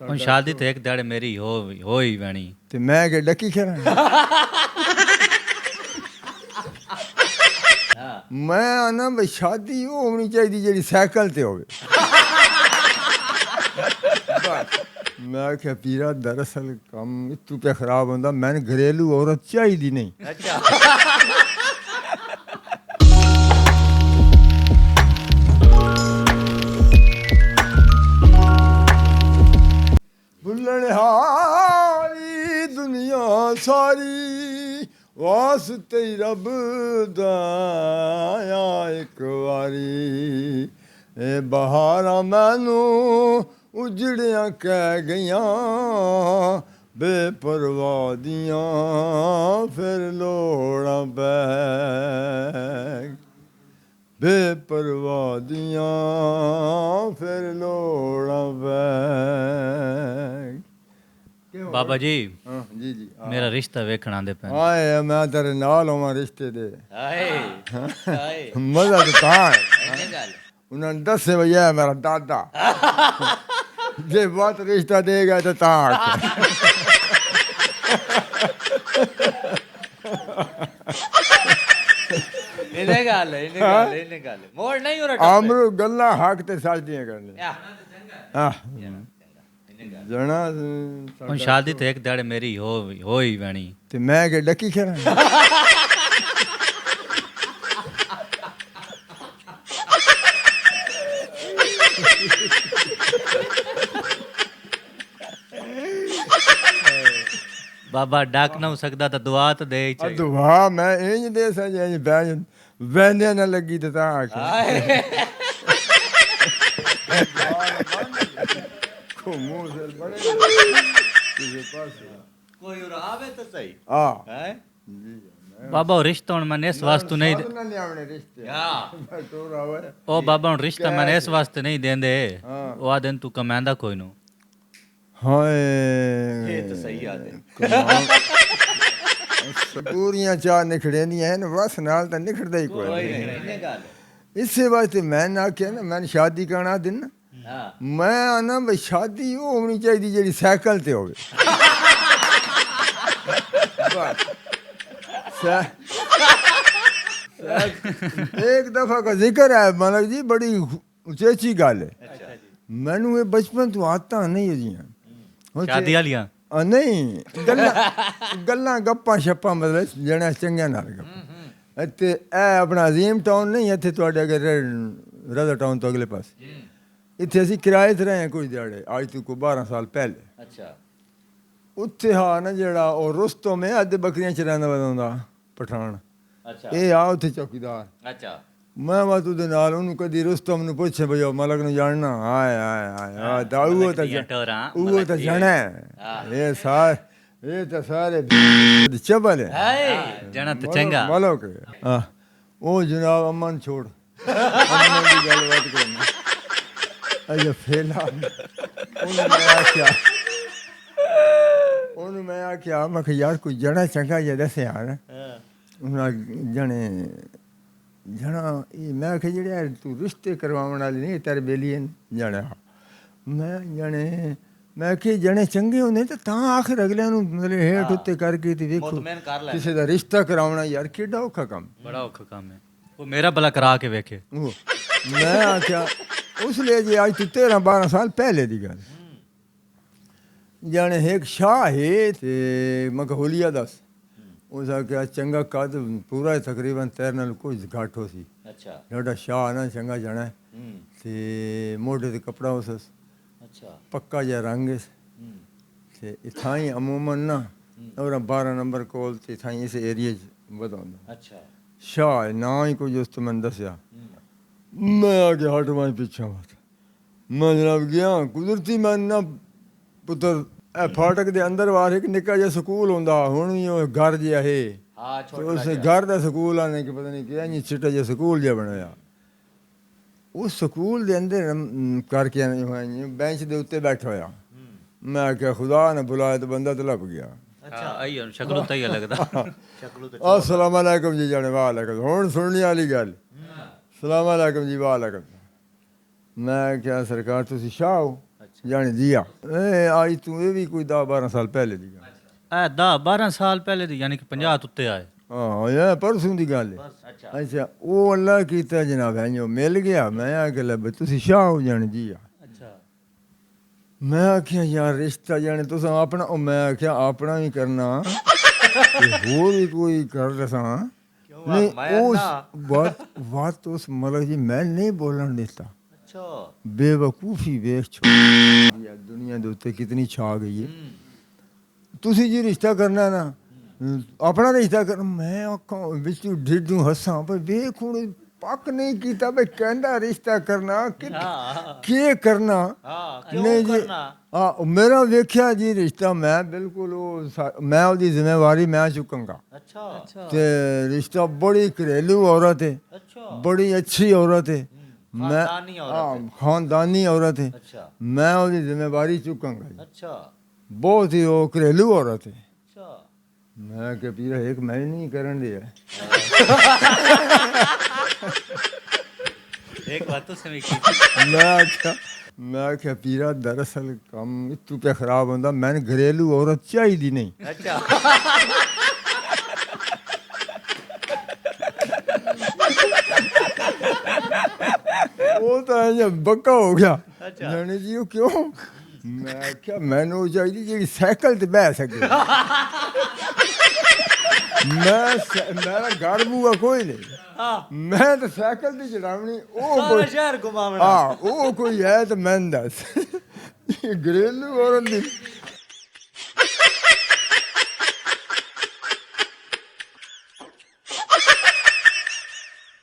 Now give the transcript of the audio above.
ਹੁਣ ਸ਼ਾਦੀ ਤੇ ਇੱਕ ਦਿਹਾੜੇ ਮੇਰੀ ਹੋਈ ਬਣੀ ਤੇ ਮੈਂ ਕਿ ਡੱਕੀ ਖੇਰਾਂ ਮੈਂ ਆਨਾ ਬਈ ਸ਼ਾਦੀ ਉਹ ਹੋਣੀ ਚਾਹੀਦੀ ਜਿਹੜੀ ਸਾਈਕਲ ਤੇ ਹੋਵੇ मैं क्या पीरा दरअसल कम इतू पे खराब होंदा मैंने घरेलू औरत चाहिए नहीं। अच्छा भुल्लण हारी दुनिया सारी वास्ते रब दाया एक वारी ए बहारा मैनू उजड़ियां कह गईयां बेपरवाह दियां फिर लोड़ा बैग बेपरवाह दियां फिर लोड़ा बैग। बाबा जी हाँ जी जी मेरा रिश्ता वेखण आंदे पे आए मैं तेरे नाल होवां रिश्ते दे हाय हाय मजा तो तां है इन्ने गल उन्होंने दसे भैया मेरा दादा जे बहुत रिश्ता देगा तो ताक इन्ने गल मोड़ नहीं हो रहा आमरू गल्ला हक ते सच दियां करने हां जना ਹੁਣ ਸ਼ਾਦੀ ਤੇ ਇੱਕ ਦਿਹਾੜੇ ਮੇਰੀ ਹੋਈ ਬਣੀ ते मैं के डकी खेरा बाबा डाक ना हो सकदा तो दुआ तो दे ही चाहिए दुआ मैं इंज दे सज इंज बैठ वहने ना लगी ते ता आखे घूमू से बड़े तुझे पास कोई और आवे तो सही हां है बाबा रिश्ता हुन मैंने इस वास्ते नहीं ना लियावने रिश्ते हां टोर आवे ओ बाबा हुन रिश्ता मैंने इस वास्ते नहीं देंदे हाँ। ओ आदन तू कमांदा कोई नु हाय ये तो सही आदे पूरियां चार निखड़ेंदियां हैं बस नाल तो निखड़दा ही कोई नहीं इन्ने गल इसे वास्ते मैं ना क्या ना मैंने शादी करना दिन हां मैं आना भाई शादी वो होनी चाहिए जी साइकिल ते होवे एक दफा का जिक्र है मतलब जी बड़ी उचेची गल है मैनू ये बचपन तो आता नहीं है जी शादी वालियां नहीं गल्लां गप्पां शप्पां मतलब जने चंगियां नाल गप्पां ते ए अपना अजीम टाउन नहीं इत्थे तुहाडे अगर रजा टाउन तो अगले पास इत्थे असीं किराए ते रहे कुछ दिहाड़े अज तो कोई 12 साल पहले अच्छा उत्थे हा ना जेड़ा ओ रुस्तम है अद्ध बकरियां चरांदा वंदा पठान अच्छा ए आ उत्थे चौकीदार अच्छा मैं बात उहदे नाल ओनू कदी रुस्तम नू पुछे भई मलक नू जानना हाय हाय हाय ता वो तो जाना ये सारे चबल है जाना तो चंगा मलक हां ओ जनाब अमन छोड़ अमन दी गल बात करना अच्छा फेला ओनू मैं आख्या मैं यार कोई जड़ा चंगा जे दस यार उन्हें जने जना मैं आख्या जेड़े तू रिश्ते करवाने वाले नहीं तेरे बेली जाने मैं जाने मैं कि जने चंगे होंगे तो आखिर अगले मतलब हेठ उत्ते करके देखो किसी का रिश्ता करावना यार केडा औखा काम बड़ा औखा काम है वो मेरा भला करा के वेखे मैं आख्या उसलिए जी आज तो 13-12 साल पहले दी गल जाने एक शाह है ते मकहूलिया दस उस आख्या चंगा कद पूरा तकरीबन तेरे नाल कुछ घट हो सी अच्छा डाडा शाह ना चंगा जाना ते मोढे ते कपड़ा उस अच्छा पक्का जा रंग ते इथाई अमूमन ना और 12 नंबर कोल ते इथाई इस एरिया च वधांदा अच्छा शाह ना ही कुछ उस तो मैं दसया मैं आगे हट मैं पीछे मत मैं जनाब गया कुदरती मैं ना पुत्र ए फाटक दे अंदर वार एक निक्का जिहा स्कूल होंदा हुण भी ओह घर जिहा है हां तो उस घर दा स्कूल आने कि पता नहीं क्या चिट्टा जिहा स्कूल जिहा बनाया उस स्कूल दे अंदर करके बेंच दे उत्ते बैठा होया मैं क्या खुदा ने बुलाया तो बंदा तो लभ गया अच्छा आई शक्ल तो ही लगदा शक्ल तो अस्सलाम वालेकुम जी जाने वालेकुम हुण सुनने वाली गल सलाम वालेकुम जी वालेकुम मैं क्या सरकार तुसी शाह हो अच्छा ਜਾਣੇ ਜੀਆ ਇਹ ਆਈ ਤੂੰ ਇਹ ਵੀ ਕੋਈ 10-12 ਸਾਲ ਪਹਿਲੇ ਦੀ ਗੱਲ ਇਹ 10-12 ਸਾਲ ਪਹਿਲੇ ਦੀ ਯਾਨੀ ਕਿ 50 ਉੱਤੇ ਆਏ ਹਾਂ ਇਹ ਪਰਸੋਂ ਦੀ ਗੱਲ ਹੈ ਅੱਛਾ ਉਹ ਅੱਲਾ ਕੀਤਾ ਜਨਾਬ ਹੈ ਜੋ ਮਿਲ ਗਿਆ ਮੈਂ ਆ ਕੇ ਲੱਭ ਤੁਸੀਂ ਸ਼ਾਹ ਹੋ ਜਾਣ ਜੀਆ ਅੱਛਾ ਮੈਂ ਆਖਿਆ ਯਾਰ ਰਿਸ਼ਤਾ ਜਾਣੇ ਤੁਸੀਂ ਆਪਣਾ ਉਹ ਮੈਂ ਆਖਿਆ ਆਪਣਾ ਵੀ ਕਰਨਾ ਤੇ ਹੋਰ ਵੀ ਕੋਈ ਕਰ ਰਸਾਂ ਨਹੀਂ ਉਸ ਬਾਤ ਉਸ ਮਲਕ ਜੀ ਮੈਂ ਨਹੀਂ ਬੋਲਣ ਦਿੱਤਾ ਅੱਛਾ ਬੇਵਕੂਫੀ ਵੇਖ ਛੋੜੀ ਦੁਨੀਆ ਦੇ ਉੱਤੇ ਕਿਤਨੀ ਛਾ ਗਈ ਹੈ ਤੁਸੀਂ ਜੀ ਰਿਸ਼ਤਾ ਕਰਨਾ ਨਾ ਆਪਣਾ ਰਿਸ਼ਤਾ ਕਰ ਮੈਂ ਅੱਖਾਂ ਵਿੱਚ ਢਿੱਡੂ ਹੱਸਾਂ ਪਰ ਵੇਖ ਹੁਣ ਪੱਕ ਨਹੀਂ ਕੀਤਾ ਬਈ ਕਹਿੰਦਾ ਰਿਸ਼ਤਾ ਕਰਨਾ ਕੀ ਕਰਨਾ ਨਹੀਂ ਜੀ ਮੇਰਾ ਵੇਖਿਆ ਜੀ ਰਿਸ਼ਤਾ ਮੈਂ ਬਿਲਕੁਲ ਉਹ ਮੈਂ ਉਹਦੀ ਜ਼ਿੰਮੇਵਾਰੀ ਮੈਂ ਚੁੱਕਾਂਗਾ ਅੱਛਾ ਤੇ ਰਿਸ਼ਤਾ ਬੜੀ ਘਰੇਲੂ ਔਰਤ ਹੈ ਬੜੀ ਅੱਛੀ ਔਰਤ ਹੈ ਮੈਂ ਖਾਨਦਾਨੀ ਔਰਤ ਹੈ ਮੈਂ ਉਹਦੀ ਜ਼ਿੰਮੇਵਾਰੀ ਚੁੱਕਾਂਗਾ ਅੱਛਾ ਬਹੁਤ ਹੀ ਉਹ ਘਰੇਲੂ ਔਰਤ ਹੈ ਅੱਛਾ ਮੈਂ ਕਿ ਪੀਰਾ ਇੱਕ ਮੈਂ ਨਹੀਂ ਕਰਨ ਦਿਆ एक बात तो सही मैं क्या पीरा दरअसल कम इतू पे खराब होंदा मैंने घरेलू औरत चाहिए नहीं अच्छा वो तो है बक्का हो गया जाने जी वो क्यों मैं क्या मैंने वो चाहिए जी साइकिल ते बह सके मेरा घर बूआ कोई नहीं मैं तो साइकिल दी चलावनी सारा शहर घुमावना वो कोई है तो मैं दस घरेलू औरत दी